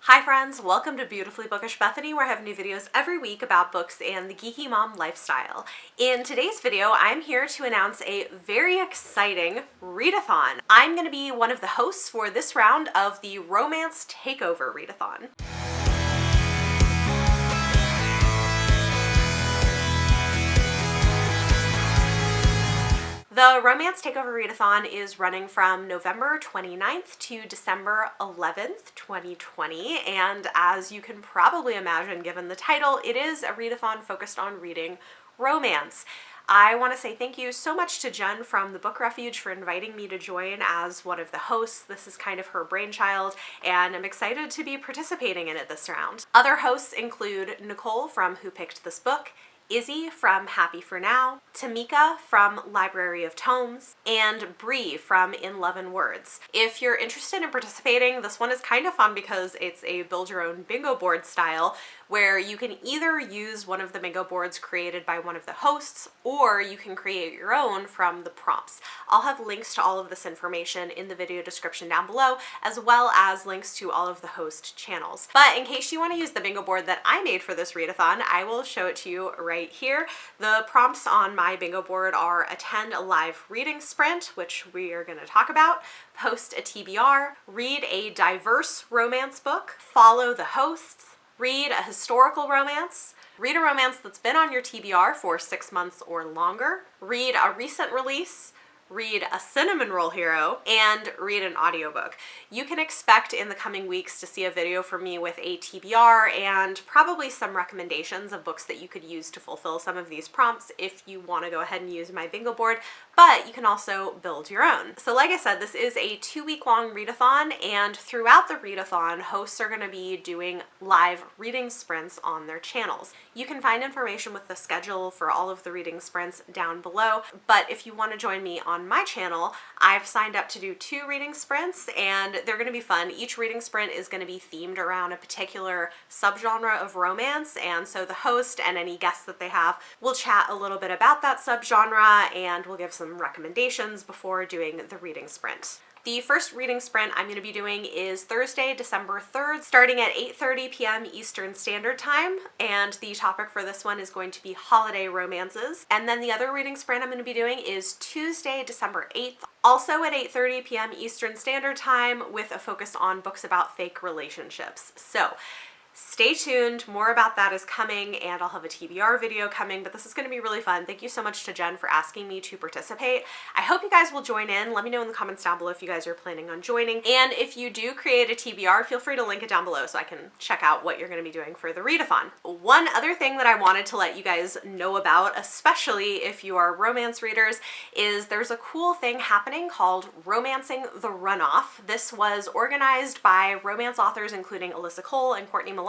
Hi friends, welcome to Beautifully Bookish Bethany, where I have new videos every week about books and the geeky mom lifestyle. In today's video, I'm here to announce a very exciting readathon. I'm going to be one of the hosts for this round of the Romance Takeover Readathon. The Romance Takeover Readathon is running from November 29th to December 11th, 2020, and as you can probably imagine given the title, it is a readathon focused on reading romance. I want to say thank you so much to Jenn from the Book Refuge for inviting me to join as one of the hosts. This is kind of her brainchild, and I'm excited to be participating in it this round. Other hosts include Nicole from Who Picked This Book, Izzy from Happy for Now, Tamika from Library of Tomes, and Bree from In Love and Words. If you're interested in participating, this one is kind of fun because it's a build your own bingo board style where you can either use one of the bingo boards created by one of the hosts or you can create your own from the prompts. I'll have links to all of this information in the video description down below, as well as links to all of the host channels. But in case you want to use the bingo board that I made for this readathon, I will show it to you right here. The prompts on my bingo board are attend a live reading sprint, which we are going to talk about, post a TBR, read a diverse romance book, follow the hosts, read a historical romance, read a romance that's been on your TBR for 6 months or longer, read a recent release, read a cinnamon roll hero, and read an audiobook. You can expect in the coming weeks to see a video from me with a TBR and probably some recommendations of books that you could use to fulfill some of these prompts if you want to go ahead and use my bingo board, but you can also build your own. So like I said, this is a 2-week-long readathon, and throughout the readathon, hosts are going to be doing live reading sprints on their channels. You can find information with the schedule for all of the reading sprints down below, but if you want to join me on my channel, I've signed up to do 2 reading sprints, and they're going to be fun. Each reading sprint is going to be themed around a particular subgenre of romance, and so the host and any guests that they have will chat a little bit about that subgenre, and we'll give some recommendations before doing the reading sprint. The first reading sprint I'm going to be doing is Thursday, December 3rd, starting at 8:30 p.m. Eastern Standard Time, and the topic for this one is going to be holiday romances. And then the other reading sprint I'm going to be doing is Tuesday, December 8th, also at 8:30 p.m. Eastern Standard Time, with a focus on books about fake relationships. So stay tuned, more about that is coming, and I'll have a TBR video coming, but this is going to be really fun. Thank you so much to Jenn for asking me to participate. I hope you guys will join in. Let me know in the comments down below if you guys are planning on joining, and if you do create a TBR, feel free to link it down below so I can check out what you're going to be doing for the readathon. One other thing that I wanted to let you guys know about, especially if you are romance readers, is there's a cool thing happening called Romancing the Runoff. This was organized by romance authors including Alyssa Cole and Courtney Milan,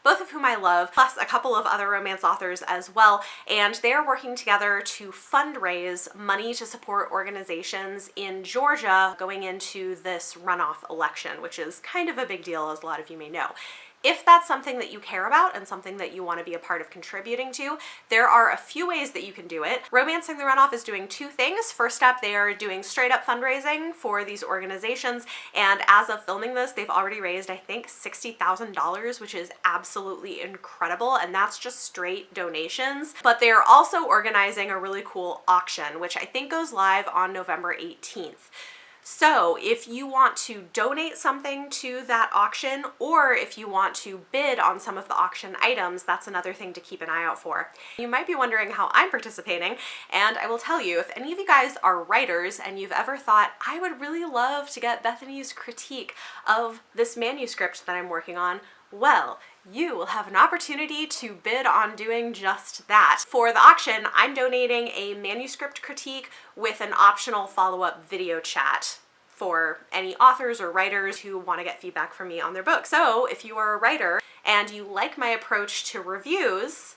both of whom I love, plus a couple of other romance authors as well, and they're working together to fundraise money to support organizations in Georgia going into this runoff election, which is kind of a big deal, as a lot of you may know. If that's something that you care about and something that you want to be a part of contributing to, there are a few ways that you can do it. Romancing the Runoff is doing 2 things. First up, they are doing straight up fundraising for these organizations, and as of filming this, they've already raised, I think, $60,000, which is absolutely incredible, and that's just straight donations. But they're also organizing a really cool auction, which I think goes live on November 18th. So if you want to donate something to that auction, or if you want to bid on some of the auction items, that's another thing to keep an eye out for. You might be wondering how I'm participating, and I will tell you, if any of you guys are writers and you've ever thought, I would really love to get Bethany's critique of this manuscript that I'm working on, well, you will have an opportunity to bid on doing just that. For the auction, I'm donating a manuscript critique with an optional follow-up video chat for any authors or writers who want to get feedback from me on their book. So if you are a writer and you like my approach to reviews,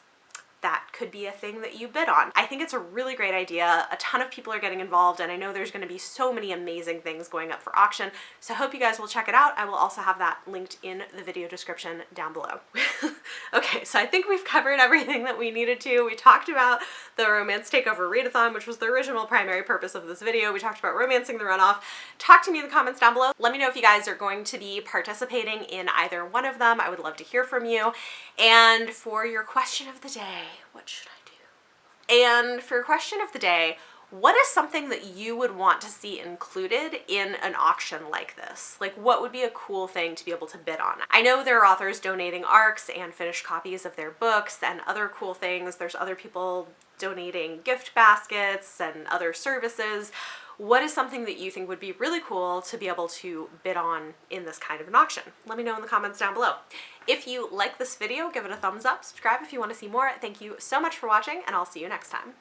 that could be a thing that you bid on. I think it's a really great idea. A ton of people are getting involved, and I know there's going to be so many amazing things going up for auction, so I hope you guys will check it out. I will also have that linked in the video description down below. Okay, so I think we've covered everything that we needed to. We talked about the Romance Takeover Readathon, which was the original primary purpose of this video. We talked about romancing the runoff. Talk to me in the comments down below. Let me know if you guys are going to be participating in either one of them. I would love to hear from you. And for your question of the day, what should I do? And for your question of the day, what is something that you would want to see included in an auction like this? Like, what would be a cool thing to be able to bid on? I know there are authors donating ARCs and finished copies of their books and other cool things. There's other people donating gift baskets and other services. What is something that you think would be really cool to be able to bid on in this kind of an auction? Let me know in the comments down below. If you like this video, give it a thumbs up, subscribe if you want to see more. Thank you so much for watching, and I'll see you next time.